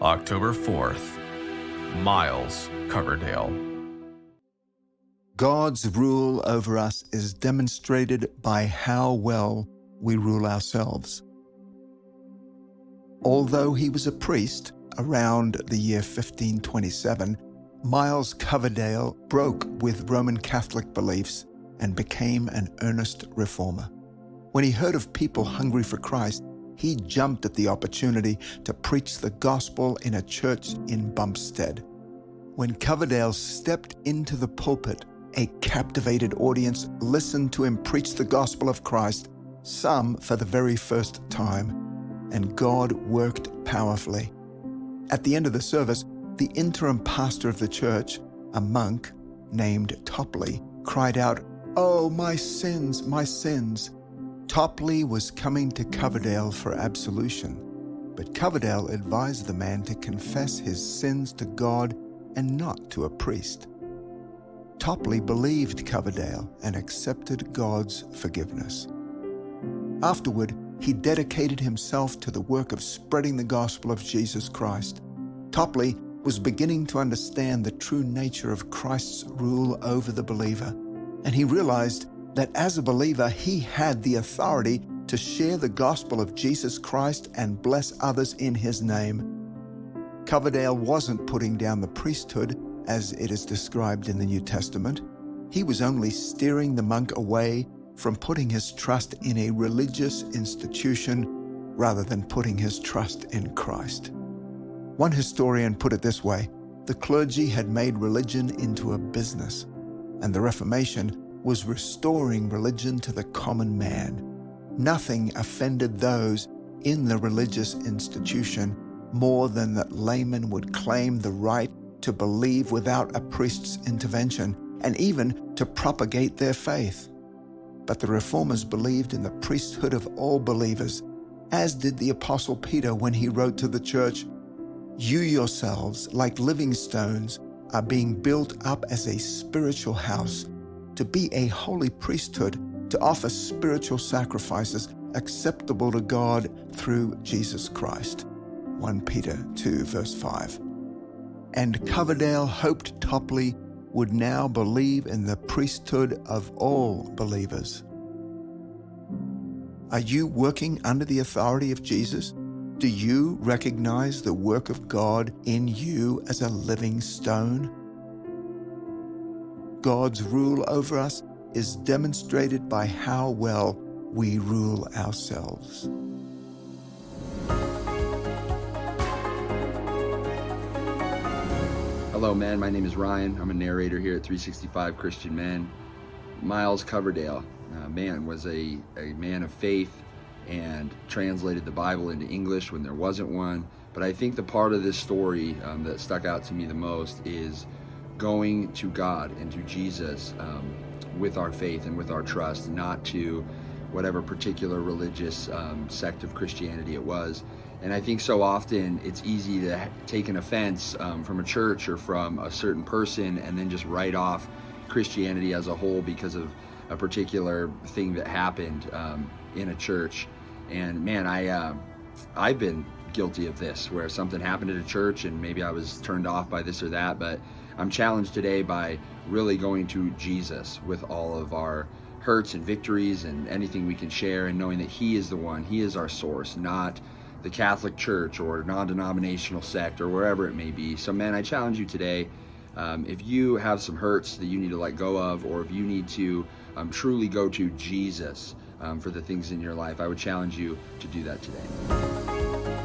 October 4th, Miles, Coverdale. God's rule over us is demonstrated by how well we rule ourselves. Although he was a priest around the year 1527, Miles Coverdale broke with Roman Catholic beliefs and became an earnest reformer. When he heard of people hungry for Christ, he jumped at the opportunity to preach the gospel in a church in Bumpstead. When Coverdale stepped into the pulpit, a captivated audience listened to him preach the gospel of Christ, some for the very first time, and God worked powerfully. At the end of the service, the interim pastor of the church, a monk named Topley, cried out, "Oh, my sins, my sins." Topley was coming to Coverdale for absolution, but Coverdale advised the man to confess his sins to God and not to a priest. Topley believed Coverdale and accepted God's forgiveness. Afterward, he dedicated himself to the work of spreading the gospel of Jesus Christ. Topley was beginning to understand the true nature of Christ's rule over the believer, and he realized that as a believer, he had the authority to share the gospel of Jesus Christ and bless others in his name. Coverdale wasn't putting down the priesthood as it is described in the New Testament. He was only steering the monk away from putting his trust in a religious institution rather than putting his trust in Christ. One historian put it this way: the clergy had made religion into a business, and the Reformation was restoring religion to the common man. Nothing offended those in the religious institution more than that laymen would claim the right to believe without a priest's intervention, and even to propagate their faith. But the Reformers believed in the priesthood of all believers, as did the Apostle Peter when he wrote to the church, "You yourselves, like living stones, are being built up as a spiritual house, to be a holy priesthood, to offer spiritual sacrifices acceptable to God through Jesus Christ." 1 Peter 2, verse 5. And Coverdale hoped Topley would now believe in the priesthood of all believers. Are you working under the authority of Jesus? Do you recognize the work of God in you as a living stone? God's rule over us is demonstrated by how well we rule ourselves. Hello, men. My name is Ryan. I'm a narrator here at 365 Christian Men. Miles Coverdale, was a man of faith and translated the Bible into English when there wasn't one. But I think the part of this story that stuck out to me the most is going to God and to Jesus with our faith and with our trust, not to whatever particular religious sect of Christianity it was. And I think so often it's easy to take an offense from a church or from a certain person and then just write off Christianity as a whole because of a particular thing that happened in a church. And man, I've been guilty of this, where something happened at a church and maybe I was turned off by this or that, but I'm challenged today by really going to Jesus with all of our hurts and victories and anything we can share, and knowing that He is the one, He is our source, not the Catholic Church or non-denominational sect or wherever it may be. So man, I challenge you today, if you have some hurts that you need to let go of, or if you need to truly go to Jesus for the things in your life, I would challenge you to do that today.